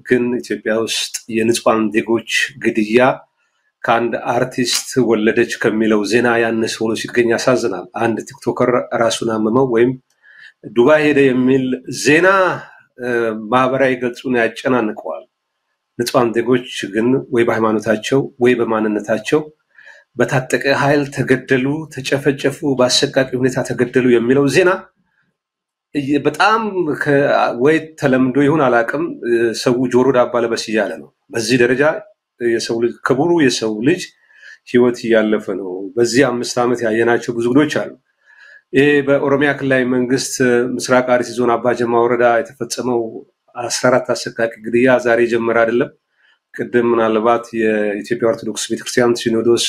ግን ኢትዮጵያ ውስጥ የንጹሃን ዜጎች ግድያ ከአንድ አርቲስት ወለደች ከሚለው ዜና ያነሰ ሆኖ ሲገኝ ያሳዝናል። አንድ ቲክቶከር ራሱን አመመው ወይም ዱባይ ሄደ የሚል ዜና ማህበራዊ ገጹን ያጨናንቀዋል። ንጹሃን ዜጎች ግን ወይ በሃይማኖታቸው ወይ በማንነታቸው በታጠቀ ኃይል ተገደሉ፣ ተጨፈጨፉ፣ በአሰቃቂ ሁኔታ ተገደሉ የሚለው ዜና በጣም ወይ ተለምዶ ይሁን አላቅም ሰው ጆሮ ዳባ ልበስ እያለ ነው። በዚህ ደረጃ የሰው ልጅ ክቡሩ የሰው ልጅ ህይወት እያለፈ ነው። በዚህ 5 ዓመት ያየናቸው ብዙ ጉዶች አሉ። ይሄ በኦሮሚያ ክልላዊ መንግስት ምስራቅ አርሲ ዞን አባጀማ ወረዳ የተፈጸመው 14 አሰቃቂ ግድያ ዛሬ ጀመረ አይደለም። ቅድም ምናልባት የኢትዮጵያ ኦርቶዶክስ ቤተክርስቲያን ሲኖዶስ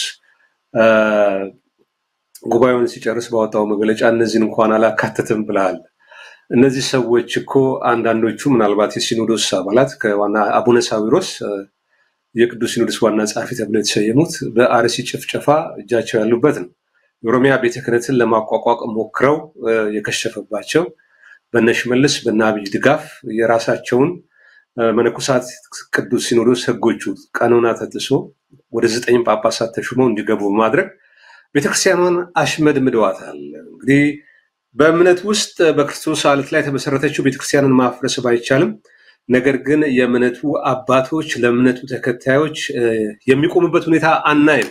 ጉባኤውን ሲጨርስ ባወጣው መግለጫ እነዚህን እንኳን አላካተተም ብለዋል። እነዚህ ሰዎች እኮ አንዳንዶቹ ምናልባት የሲኖዶስ አባላት ከዋና አቡነ ሳዊሮስ የቅዱስ ሲኖዶስ ዋና ጸሐፊ ተብለው የተሰየሙት በአርሲ ጭፍጨፋ እጃቸው ያሉበት ነው። የኦሮሚያ ቤተ ክህነትን ለማቋቋም ሞክረው የከሸፈባቸው በነሽመልስ በአብይ ድጋፍ የራሳቸውን መነኮሳት ቅዱስ ሲኖዶስ ህጎቹ ቀኖና ተጥሶ ወደ 9 ጳጳሳት ተሹመው እንዲገቡ በማድረግ ቤተክርስቲያኗን አሽመድምደዋታል። እንግዲህ በእምነት ውስጥ በክርስቶስ አለት ላይ ተመሰረተችው ቤተክርስቲያንን ማፍረስ ባይቻልም ነገር ግን የእምነቱ አባቶች ለእምነቱ ተከታዮች የሚቆሙበት ሁኔታ አናይም።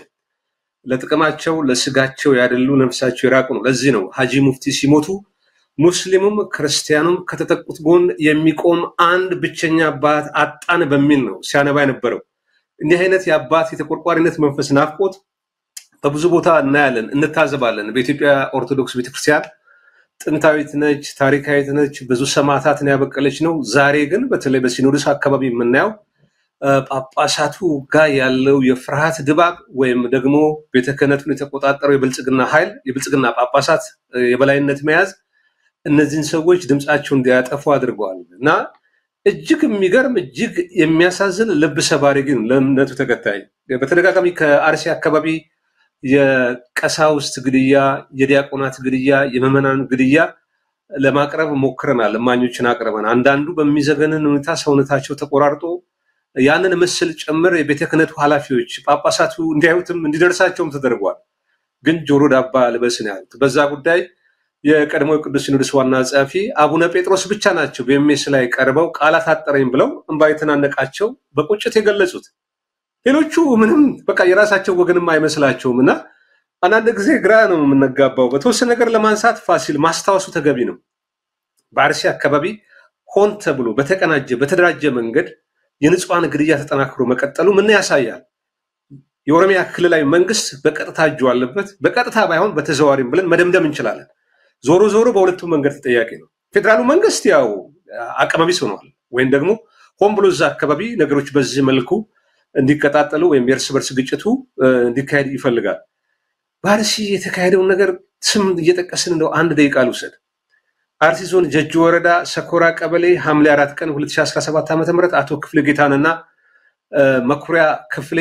ለጥቅማቸው ለስጋቸው ያደሉ ነፍሳቸው ይራቁ ነው። ለዚህ ነው ሀጂ ሙፍቲ ሲሞቱ ሙስሊሙም ክርስቲያኑም ከተጠቁት ጎን የሚቆም አንድ ብቸኛ አባት አጣን በሚል ነው ሲያነባ የነበረው። እንዲህ አይነት የአባት የተቆርቋሪነት መንፈስ ናፍቆት በብዙ ቦታ እናያለን፣ እንታዘባለን። በኢትዮጵያ ኦርቶዶክስ ቤተክርስቲያን ጥንታዊት ነች፣ ታሪካዊት ነች፣ ብዙ ሰማዕታትን ያበቀለች ነው። ዛሬ ግን በተለይ በሲኖዶስ አካባቢ የምናየው ጳጳሳቱ ጋር ያለው የፍርሃት ድባብ ወይም ደግሞ ቤተ ክህነቱን የተቆጣጠረው የብልጽግና ኃይል የብልጽግና ጳጳሳት የበላይነት መያዝ እነዚህን ሰዎች ድምጻቸውን እንዲያጠፉ አድርገዋል እና እጅግ የሚገርም እጅግ የሚያሳዝን ልብ ሰባሪ ግን ለእምነቱ ተከታይ በተደጋጋሚ ከአርሲ አካባቢ የቀሳውስት ግድያ፣ የዲያቆናት ግድያ፣ የምዕመናን ግድያ ለማቅረብ ሞክረናል። እማኞችን አቅርበን አንዳንዱ በሚዘገንን ሁኔታ ሰውነታቸው ተቆራርጦ ያንን ምስል ጭምር የቤተ ክህነቱ ኃላፊዎች ጳጳሳቱ እንዲያዩትም እንዲደርሳቸውም ተደርጓል። ግን ጆሮ ዳባ ልበስ ነው ያሉት። በዛ ጉዳይ የቀድሞ ቅዱስ ሲኖዶስ ዋና ጸሐፊ አቡነ ጴጥሮስ ብቻ ናቸው በኤምኤስ ላይ ቀርበው ቃላት አጠረኝ ብለው እንባ የተናነቃቸው በቁጭት የገለጹት። ሌሎቹ ምንም በቃ የራሳቸው ወገንም አይመስላቸውም እና አንዳንድ ጊዜ ግራ ነው የምንጋባው። በተወሰነ ነገር ለማንሳት ፋሲል ማስታወሱ ተገቢ ነው። በአርሲ አካባቢ ሆን ተብሎ በተቀናጀ በተደራጀ መንገድ የንጹሃን ግድያ ተጠናክሮ መቀጠሉ ምን ያሳያል? የኦሮሚያ ክልላዊ መንግስት በቀጥታ እጁ አለበት፣ በቀጥታ ባይሆን በተዘዋዋሪም ብለን መደምደም እንችላለን። ዞሮ ዞሮ በሁለቱም መንገድ ተጠያቂ ነው። ፌዴራሉ መንግስት ያው አቀመቢስ ሆኗል፣ ወይም ደግሞ ሆን ብሎ እዛ አካባቢ ነገሮች በዚህ መልኩ እንዲቀጣጠሉ ወይም የእርስ በርስ ግጭቱ እንዲካሄድ ይፈልጋል። በአርሲ የተካሄደውን ነገር ስም እየጠቀስን እንደው 1 ደቂቃ ልውሰድ። አርሲ ዞን ጀጁ ወረዳ ሰኮራ ቀበሌ ሐምሌ 4 ቀን 2017 ዓ.ም አቶ ክፍሌ ጌታንና መኩሪያ ክፍሌ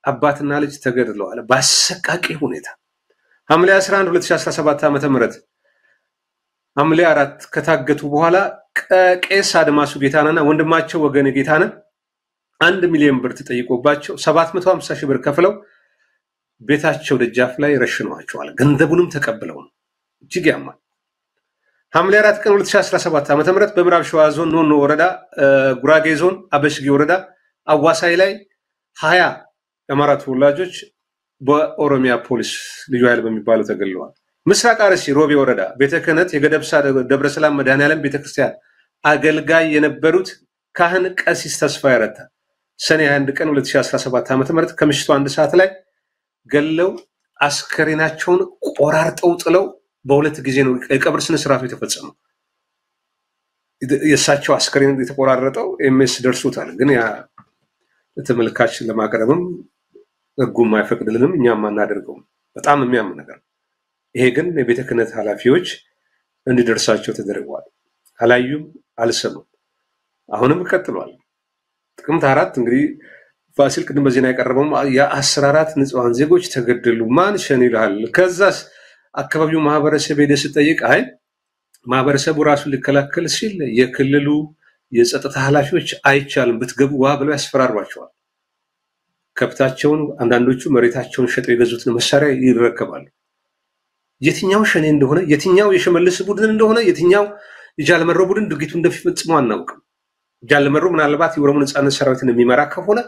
አባትና ልጅ ተገድለዋል በአሰቃቂ ሁኔታ። ሐምሌ 11 2017 ዓ.ም ሐምሌ 4 ከታገቱ በኋላ ቄስ አድማሱ ጌታንና ወንድማቸው ወገኔ ጌታን 1 ሚሊዮን ብር ተጠይቆባቸው 750 ሺህ ብር ከፍለው ቤታቸው ደጃፍ ላይ ረሽነዋቸዋል። ገንዘቡንም ተቀብለው ነው። እጅግ ያማል። ሐምሌ 4 ቀን 2017 ዓ.ም በምዕራብ ሸዋ ዞን ኖኖ ወረዳ ጉራጌ ዞን አበሽጌ ወረዳ አዋሳይ ላይ 20 የአማራ ተወላጆች በኦሮሚያ ፖሊስ ልዩ ኃይል በሚባለው ተገድለዋል። ምስራቅ አርሲ ሮቤ ወረዳ ቤተ ክህነት የገደብሳ ደብረ ሰላም መድኃኔዓለም ቤተክርስቲያን አገልጋይ የነበሩት ካህን ቀሲስ ተስፋዬ ረታ ሰኔ 21 ቀን 2017 ዓ.ም ከምሽቱ 1 ሰዓት ላይ ገለው አስከሬናቸውን ቆራርጠው ጥለው በሁለት ጊዜ ነው የቀብር ስነ ስርዓቱ የተፈጸመው። የእሳቸው አስከሬን የተቆራረጠው ኤምኤስ ደርሶታል፣ ግን ያ ተመልካች ለማቅረብም ህጉም አይፈቅድልንም፣ እኛም አናደርገውም። በጣም የሚያም ነገር። ይሄ ግን የቤተ ክህነት ኃላፊዎች እንዲደርሳቸው ተደርጓል። አላዩም፣ አልሰሙም። አሁንም ቀጥሏል። ጥቅምት 4 እንግዲህ ፋሲል ቅድም በዜና ያቀረበው የ14 ንጹሃን ዜጎች ተገደሉ። ማን ሸኔ ይላል? ከዛስ አካባቢው ማህበረሰብ ሄደ ሲጠይቅ አይ ማህበረሰቡ ራሱ ሊከላከል ሲል የክልሉ የጸጥታ ኃላፊዎች አይቻልም ብትገቡ ዋ ብለው ያስፈራሯቸዋል። ከብታቸውን አንዳንዶቹ መሬታቸውን ሸጠው የገዙትን መሳሪያ ይረከባሉ። የትኛው ሸኔ እንደሆነ የትኛው የሽመልስ ቡድን እንደሆነ የትኛው የጃልመሮ ቡድን ድርጊቱ እንደሚፈጽመው አናውቅም። ጃልመሮ ምናልባት የኦሮሞ ነጻነት ሰራዊትን የሚመራ ከሆነ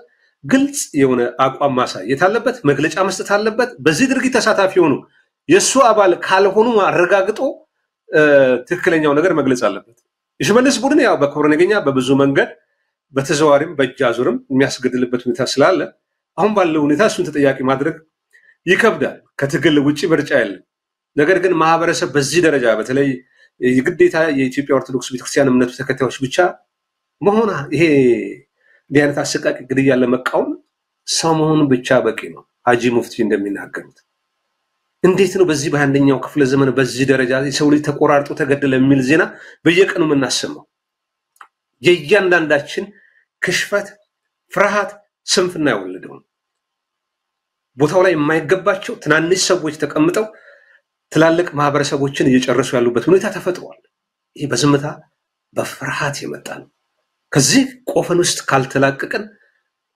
ግልጽ የሆነ አቋም ማሳየት አለበት፣ መግለጫ መስጠት አለበት። በዚህ ድርጊት ተሳታፊ ሆኑ የሱ አባል ካልሆኑ አረጋግጦ ትክክለኛው ነገር መግለጽ አለበት። የሽመልስ ቡድን ያው በክብረ ነገኛ በብዙ መንገድ በተዘዋሪም በእጅ አዙርም የሚያስገድልበት ሁኔታ ስላለ አሁን ባለው ሁኔታ እሱን ተጠያቂ ማድረግ ይከብዳል። ከትግል ውጪ ምርጫ የለም። ነገር ግን ማህበረሰብ በዚህ ደረጃ በተለይ የግዴታ የኢትዮጵያ ኦርቶዶክስ ቤተክርስቲያን እምነቱ ተከታዮች ብቻ መሆን ይሄ እንዲህ አይነት አሰቃቂ ግድያ ለመቃወም ሰው መሆኑ ብቻ በቂ ነው። ሀጂ ሙፍቲ እንደሚናገሩት እንዴት ነው በዚህ በአንደኛው ክፍለ ዘመን በዚህ ደረጃ የሰው ልጅ ተቆራርጦ ተገደለ የሚል ዜና በየቀኑ የምናሰማው? የእያንዳንዳችን ክሽፈት፣ ፍርሃት፣ ስንፍና ያወለደው ቦታው ላይ የማይገባቸው ትናንሽ ሰዎች ተቀምጠው ትላልቅ ማህበረሰቦችን እየጨረሱ ያሉበት ሁኔታ ተፈጥሯል። ይሄ በዝምታ በፍርሃት የመጣ ነው። ከዚህ ቆፈን ውስጥ ካልተላቀቀን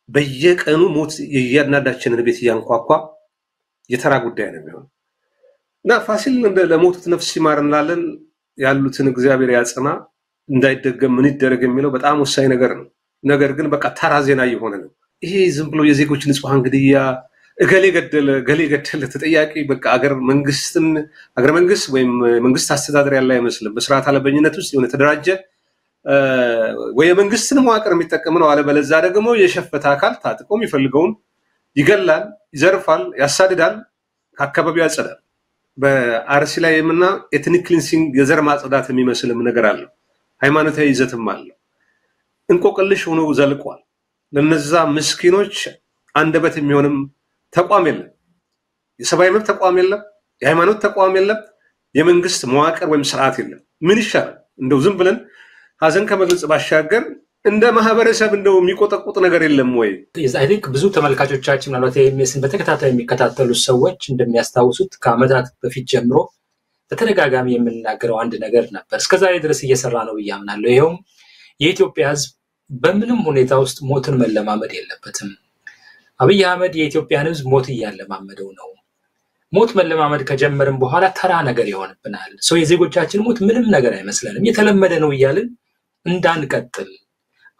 በየቀኑ ሞት የእያንዳንዳችንን ቤት እያንኳኳ የተራ ጉዳይ ነው የሚሆነው እና ፋሲል ለሞቱት ነፍስ ይማር እንላለን። ያሉትን እግዚአብሔር ያጽና፣ እንዳይደገም ምን ይደረግ የሚለው በጣም ወሳኝ ነገር ነው። ነገር ግን በቃ ተራ ዜና እየሆነ ነው። ይሄ ዝም ብሎ የዜጎች ንጹሃን ግድያ እገሌ ገደለ ተጠያቂ በቃ አገር መንግስት ወይም መንግስት አስተዳደር ያለ አይመስልም። በስርዓት አልበኝነት ውስጥ የሆነ ተደራጀ ወይ መንግስትን መዋቅር የሚጠቀም ነው። አለበለዚያ ደግሞ የሸፈተ አካል ታጥቆ የሚፈልገውን ይገላል፣ ይዘርፋል፣ ያሳድዳል፣ ከአካባቢው ያጸዳል። በአርሲ ላይ የምና ኤትኒክ ክሊንሲንግ የዘር ማጽዳት የሚመስልም ነገር አለ። ሃይማኖታዊ ይዘትም አለ። እንቆቅልሽ ሆኖ ዘልቋል። ለነዛ ምስኪኖች አንደበት የሚሆንም ተቋም የለም። የሰብአዊ መብት ተቋም የለም፣ የሃይማኖት ተቋም የለም፣ የመንግስት መዋቅር ወይም ስርዓት የለም። ምን ይሻላል? እንደው ዝም ብለን ሀዘን ከመግለጽ ባሻገር እንደ ማህበረሰብ እንደው የሚቆጠቁጥ ነገር የለም ወይ? አይ ቲንክ ብዙ ተመልካቾቻችን ምናልባት ኤምኤስን በተከታታይ የሚከታተሉ ሰዎች እንደሚያስታውሱት ከአመታት በፊት ጀምሮ በተደጋጋሚ የምንናገረው አንድ ነገር ነበር። እስከዛሬ ድረስ እየሰራ ነው ብዬ አምናለሁ። ይኸውም የኢትዮጵያ ህዝብ በምንም ሁኔታ ውስጥ ሞትን መለማመድ የለበትም። አብይ አህመድ የኢትዮጵያን ህዝብ ሞት እያለማመደው ነው። ሞት መለማመድ ከጀመርን በኋላ ተራ ነገር ይሆንብናል። የዜጎቻችን ሞት ምንም ነገር አይመስለንም፣ የተለመደ ነው እያልን እንዳንቀጥል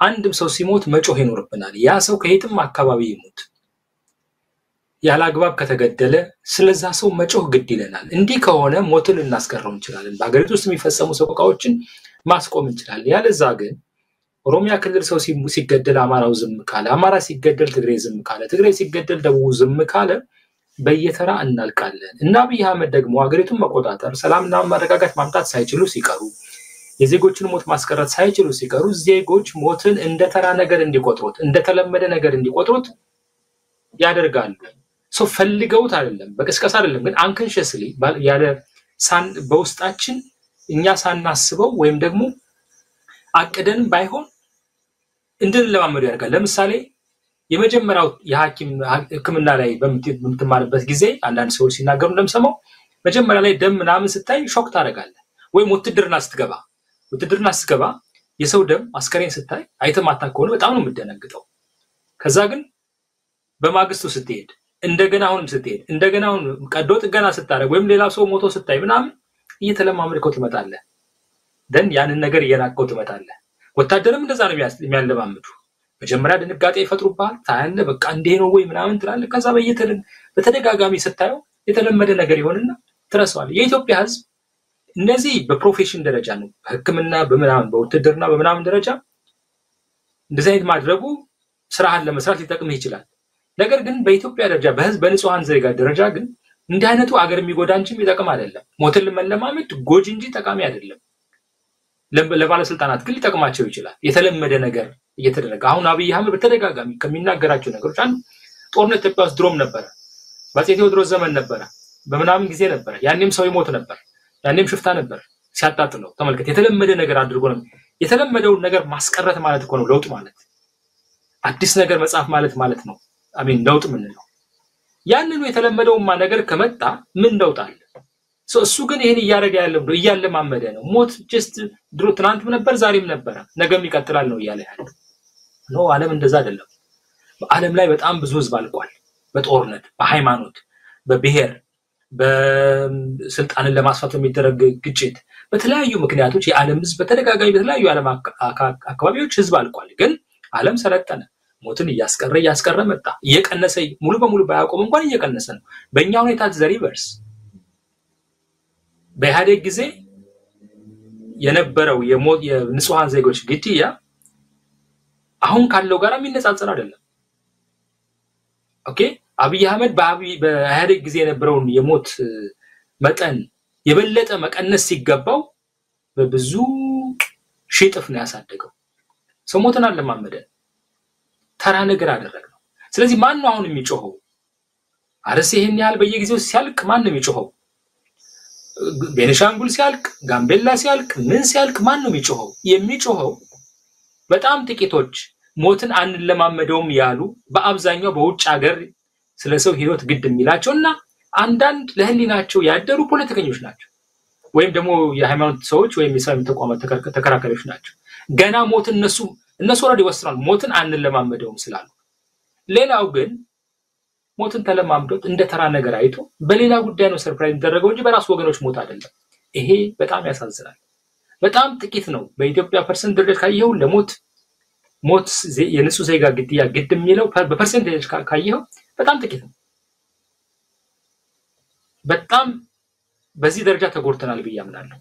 አንድም ሰው ሲሞት መጮህ ይኖርብናል። ያ ሰው ከየትም አካባቢ ይሞት ያለ አግባብ ከተገደለ ስለዛ ሰው መጮህ ግድ ይለናል። እንዲህ ከሆነ ሞትን ልናስቀረው እንችላለን። በአገሪቱ ውስጥ የሚፈጸሙ ሰቆቃዎችን ማስቆም እንችላለን። ያለዛ ግን ኦሮሚያ ክልል ሰው ሲገደል አማራው ዝም ካለ፣ አማራ ሲገደል ትግሬ ዝም ካለ፣ ትግሬ ሲገደል ደቡብ ዝም ካለ በየተራ እናልቃለን። እና አብይ አህመድ ደግሞ አገሪቱን መቆጣጠር፣ ሰላምና ማረጋጋት ማምጣት ሳይችሉ ሲቀሩ፣ የዜጎችን ሞት ማስቀረት ሳይችሉ ሲቀሩ ዜጎች ሞትን እንደ ተራ ነገር እንዲቆጥሩት፣ እንደ ተለመደ ነገር እንዲቆጥሩት ያደርጋሉ። ፈልገውት አይደለም፣ በቅስቀሳ አይደለም፣ ግን አንኮንሺየስሊ ያለ በውስጣችን እኛ ሳናስበው ወይም ደግሞ አቅደን ባይሆን እንድንለማመዱ ያደርጋል። ለምሳሌ የመጀመሪያው የሐኪምና ላይ በምትማርበት ጊዜ አንዳንድ ሰዎች ሲናገሩ እንደምሰማው መጀመሪያ ላይ ደም ምናምን ስታይ ሾክ ታደርጋለህ። ወይም ውትድርና ስትገባ የሰው ደም አስከሬን ስታይ አይተማታ ከሆነ በጣም ነው የምትደነግጠው። ከዛ ግን በማግስቱ ስትሄድ እንደገና አሁን ቀዶ ጥገና ስታደርግ ወይም ሌላ ሰው ሞቶ ስታይ ምናምን እየተለማመድከው ትመጣለህ። ደን ያንን ነገር እየናቀው ትመጣለህ። ወታደርም እንደዛ ነው የሚያለማምዱ። መጀመሪያ ድንጋጤ ይፈጥሩብሃል፣ ታያለህ፣ በቃ እንዴ ነው ወይ ምናምን ትላለህ። ከዛ በተደጋጋሚ ስታየው የተለመደ ነገር ይሆንና ትረሳዋለህ። የኢትዮጵያ ህዝብ እነዚህ በፕሮፌሽን ደረጃ ነው፣ በህክምና በምናምን በውትድርና በምናምን ደረጃ እንደዚህ አይነት ማድረጉ ስራህን ለመስራት ሊጠቅምህ ይችላል። ነገር ግን በኢትዮጵያ ደረጃ በህዝብ በንጹሃን ዜጋ ደረጃ ግን እንዲህ አይነቱ አገር የሚጎዳ እንጂ የሚጠቅም አይደለም። ሞትን ለመለማመድ ጎጂ እንጂ ጠቃሚ አይደለም። ለባለስልጣናት ግን ሊጠቅማቸው ይችላል። የተለመደ ነገር እየተደረገ አሁን አብይ አህመድ በተደጋጋሚ ከሚናገራቸው ነገሮች አንዱ ጦርነት ኢትዮጵያ ውስጥ ድሮም ነበረ፣ በአፄ ቴዎድሮስ ዘመን ነበረ፣ በምናምን ጊዜ ነበረ። ያኔም ሰው ይሞት ነበር፣ ያኔም ሽፍታ ነበር ሲያጣጥለው። ተመልከት፣ የተለመደ ነገር አድርጎ ነው። የተለመደውን ነገር ማስቀረት ማለት እኮ ነው ለውጥ ማለት። አዲስ ነገር መጻፍ ማለት ነው ለውጥ ምን ነው? ያንኑ የተለመደውማ ነገር ከመጣ ምን ለውጥ አለ? እሱ ግን ይሄን እያረጋ ያለው ነው እያለማመደ ነው ሞት just ድሮ ትናንት ነበር ዛሬም ነበር ነገም ይቀጥላል ነው እያለ ያለው ነው ዓለም እንደዛ አይደለም በዓለም ላይ በጣም ብዙ ህዝብ አልቋል በጦርነት በሃይማኖት በብሔር በስልጣንን ለማስፋት የሚደረግ ግጭት በተለያዩ ምክንያቶች የዓለም ህዝብ በተደጋጋሚ በተለያዩ ዓለም አካባቢዎች ህዝብ አልቋል ግን ዓለም ሰለጠነ ሞትን እያስቀረ መጣ እየቀነሰ ሙሉ በሙሉ ባያቆም እንኳን እየቀነሰ ነው በእኛ ሁኔታ ዘሪቨርስ በኢህአዴግ ጊዜ የነበረው የንጹሃን ዜጎች ግድያ አሁን ካለው ጋር የሚነጻጸር አይደለም ኦኬ አብይ አህመድ በኢህአዴግ ጊዜ የነበረውን የሞት መጠን የበለጠ መቀነስ ሲገባው በብዙ ሺጥፍ ነው ያሳደገው ሰሞተን አለማመደ ተራ ነገር አደረገው ስለዚህ ማን ነው አሁን የሚጮኸው አርሲ ይሄን ያህል በየጊዜው ሲያልቅ ማን ነው የሚጮኸው ቤኒሻንጉል ሲያልቅ ጋምቤላ ሲያልቅ ምን ሲያልቅ ማን ነው የሚጮኸው በጣም ጥቂቶች ሞትን አንለማመደውም ያሉ በአብዛኛው በውጭ ሀገር ስለሰው ህይወት ግድ የሚላቸውና አንዳንድ ለህሊናቸው ያደሩ ፖለቲከኞች ናቸው ወይም ደግሞ የሃይማኖት ሰዎች ወይም የሳይንስ ተቋማት ተከራካሪዎች ናቸው ገና ሞትን እነሱ ወራዲ ወስራል ሞትን አንለማመደውም ስላሉ ሌላው ግን ሞትን ተለማምዶት እንደ ተራ ነገር አይቶ በሌላ ጉዳይ ነው ሰርፕራይዝ ተደረገው እንጂ በራስ ወገኖች ሞት አይደለም ይሄ በጣም ያሳዝናል በጣም ጥቂት ነው በኢትዮጵያ ፐርሰንት ደረጃ ካየው ለሞት የንጹህ ዜጋ ግድያ ግድ የሚለው በፐርሰንቴጅ ካየው በጣም ጥቂት ነው በጣም በዚህ ደረጃ ተጎድተናል ብዬ አምናለሁ